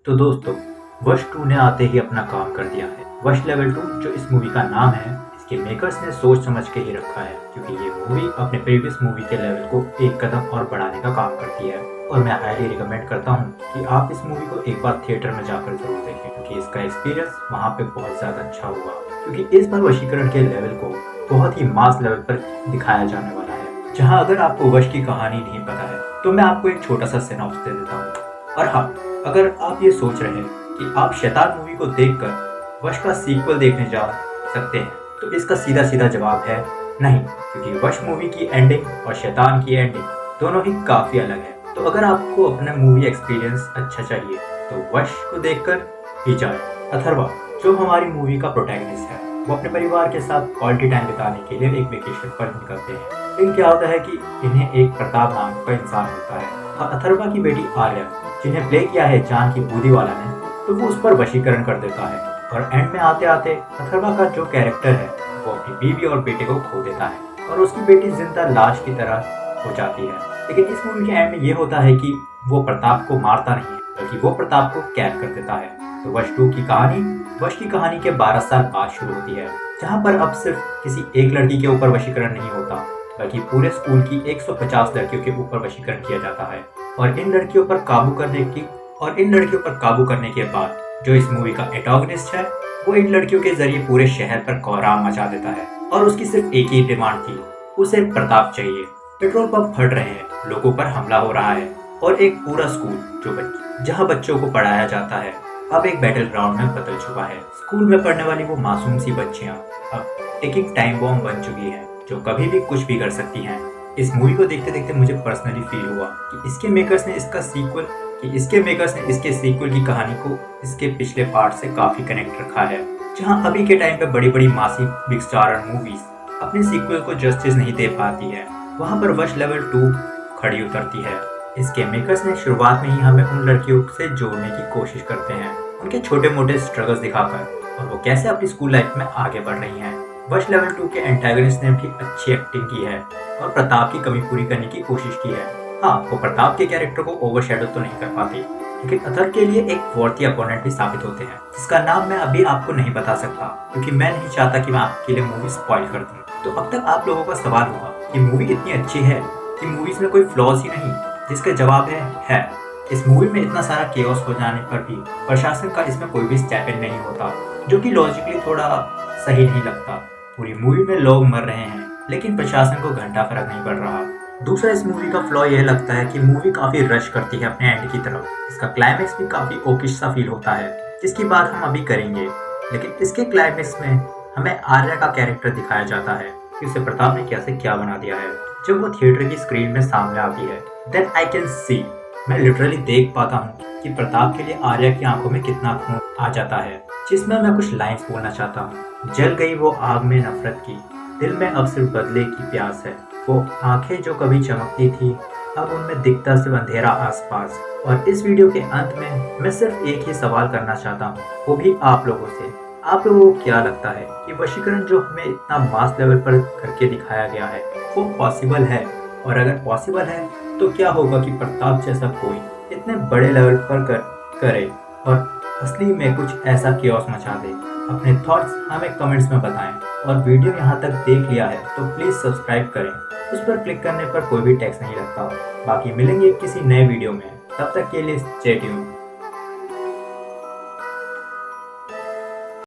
तो दोस्तों, वश 2 ने आते ही अपना काम कर दिया है। वश लेवल 2 जो इस मूवी का नाम है, इसके मेकर्स ने सोच समझ के ही रखा है क्योंकि ये मूवी अपने प्रीवियस मूवी के लेवल को एक कदम और बढ़ाने का काम करती है। और मैं हाईली रिकमेंड करता हूँ कि आप इस मूवी को एक बार थिएटर में जाकर जरूर देखें क्योंकि इसका एक्सपीरियंस वहाँ पे बहुत ज़्यादा अच्छा हुआ, क्योंकि इस बार वशीकरण के लेवल को बहुत ही मास लेवल पर दिखाया जाने वाला है। जहाँ अगर आपको वश की कहानी नहीं पता है तो मैं आपको एक छोटा सा सिनॉप्सिस दे देता हूँ। और हाँ, अगर आप ये सोच रहे हैं कि आप शैतान मूवी को देखकर वश का सीक्वल देखने जा सकते हैं, तो इसका सीधा सीधा जवाब है नहीं, क्योंकि वश मूवी की एंडिंग और शैतान की एंडिंग दोनों ही काफ़ी अलग है। तो अगर आपको अपना मूवी एक्सपीरियंस अच्छा चाहिए तो वश को देखकर ही जाए। अथर्वा जो हमारी मूवी का प्रोटैगनिस्ट है, वो अपने परिवार के साथ क्वालिटी टाइम बिताने के लिए एक वेकेशन पर निकलते हैं। लेकिन क्या होता है कि इन्हें एक प्रताप नाम का इंसान मिलता है और अथर्वा की बेटी आर्या, जिन्हें प्ले किया है जानकी बूदीवाला ने, तो वो उस पर वशीकरण कर देता है। और एंड में आते आते अथर्वा का जो कैरेक्टर है वो अपनी बीवी और बेटे को खो देता है और उसकी बेटी जिंदा लाश की तरह हो जाती है। लेकिन इस मूवी के एंड में ये होता है कि वो प्रताप को मारता नहीं है, बल्कि वो प्रताप को कैद कर देता है। तो वश 2 की कहानी वश की कहानी के 12 साल बाद शुरू होती है, जहाँ पर अब सिर्फ किसी एक लड़की के ऊपर वशीकरण नहीं होता, बल्कि पूरे स्कूल की 150 लड़कियों के ऊपर वशीकरण किया जाता है। और इन लड़कियों पर काबू करने के बाद जो इस मूवी का एंटागोनिस्ट है, वो इन लड़कियों के जरिए पूरे शहर पर कोहराम मचा देता है। और उसकी सिर्फ एक ही डिमांड थी, उसे प्रताप चाहिए। पेट्रोल पंप फट रहे हैं, लोगों पर हमला हो रहा है और एक पूरा स्कूल जहाँ बच्चों को पढ़ाया जाता है अब एक बैटल ग्राउंड में बदल चुका है। स्कूल में पढ़ने वाली वो मासूम सी बच्चियां अब टिकिंग टाइम बॉम्ब बन चुकी हैं, जो कभी भी कुछ भी कर सकती हैं। इस मूवी को देखते देखते मुझे पर्सनली फील हुआ कि इसके मेकर्स ने इसके सीक्वल की कहानी को इसके पिछले पार्ट से काफी कनेक्ट रखा है। जहां अभी के टाइम पे बड़ी बड़ी मासिव बिग स्टार मूवीज अपने सीक्वल को जस्टिस नहीं दे पाती है, वहां पर वश लेवल 2 खड़ी उतरती है। इसके मेकर्स ने शुरुआत में ही हमें उन लड़कियों से जोड़ने की कोशिश करते हैं, उनके छोटे मोटे स्ट्रगल्स दिखाकर, और वो कैसे अपनी स्कूल लाइफ में आगे बढ़ रही हैं। वश लेवल 2 के एंटागनिस्ट ने भी अच्छी एक्टिंग की है और प्रताप की कमी पूरी करने की कोशिश की है। हाँ, वो प्रताप के कैरेक्टर को ओवरशैडो तो नहीं कर पाती, लेकिन अथर के लिए एक वर्थी अपोनेंट भी साबित होते हैं, जिसका नाम मैं अभी आपको नहीं बता सकता क्योंकि मैं नहीं चाहता कि मैं आपके लिए मूवी स्पॉइल कर दूं। तो अब तक आप लोगों का सवाल होगा कि मूवी इतनी अच्छी है कि मूवीज में कोई फ्लॉज ही नहीं, जिसका जवाब है। इस मूवी में इतना सारा केओस हो जाने पर भी प्रशासन का इसमें कोई भी स्टेप इन नहीं होता, जो कि लॉजिकली थोड़ा सही नहीं लगता। पूरी मूवी में लोग मर रहे हैं लेकिन प्रशासन को घंटा फर्क नहीं पड़ रहा। दूसरा, इस मूवी का फ्लॉ यह लगता है कि मूवी काफी रश करती है अपने एंड की तरफ। इसका क्लाइमेक्स भी काफी ओकिश सा फील होता है, जिसकी बात हम अभी करेंगे। लेकिन इसके क्लाइमेक्स में हमें आर्या का कैरेक्टर दिखाया जाता है कि उसे प्रताप ने कैसे क्या बना दिया है। जब वो थिएटर की स्क्रीन में सामने आती है, देन आई कैन सी, मैं लिटरली देख पाता हूँ कि प्रताप के लिए आर्या की आंखों में कितना खून आ जाता है, जिसमें मैं कुछ लाइंस बोलना चाहता हूँ। जल गई वो आग में नफरत की, दिल में अब सिर्फ बदले की प्यास है। वो आंखें जो कभी चमकती थी, अब उनमें दिखता सिर्फ अंधेरा आसपास। और इस वीडियो के अंत में मैं सिर्फ एक ही सवाल करना चाहता हूँ, वो भी आप लोगों से। आप लोगों को क्या लगता है कि वशीकरण जो हमें इतना मास लेवल पर करके दिखाया गया है, वो पॉसिबल है? और अगर पॉसिबल है तो क्या होगा कि प्रताप जैसा कोई इतने बड़े लेवल पर करे और असली में कुछ ऐसा केओस मचा दे? अपने थॉट्स हमें कमेंट्स में बताएं। और वीडियो यहाँ तक देख लिया है तो प्लीज़ सब्सक्राइब करें, उस पर क्लिक करने पर कोई भी टैक्स नहीं लगता। बाकी मिलेंगे किसी नए वीडियो में, तब तक के लिए स्टे ट्यून्ड।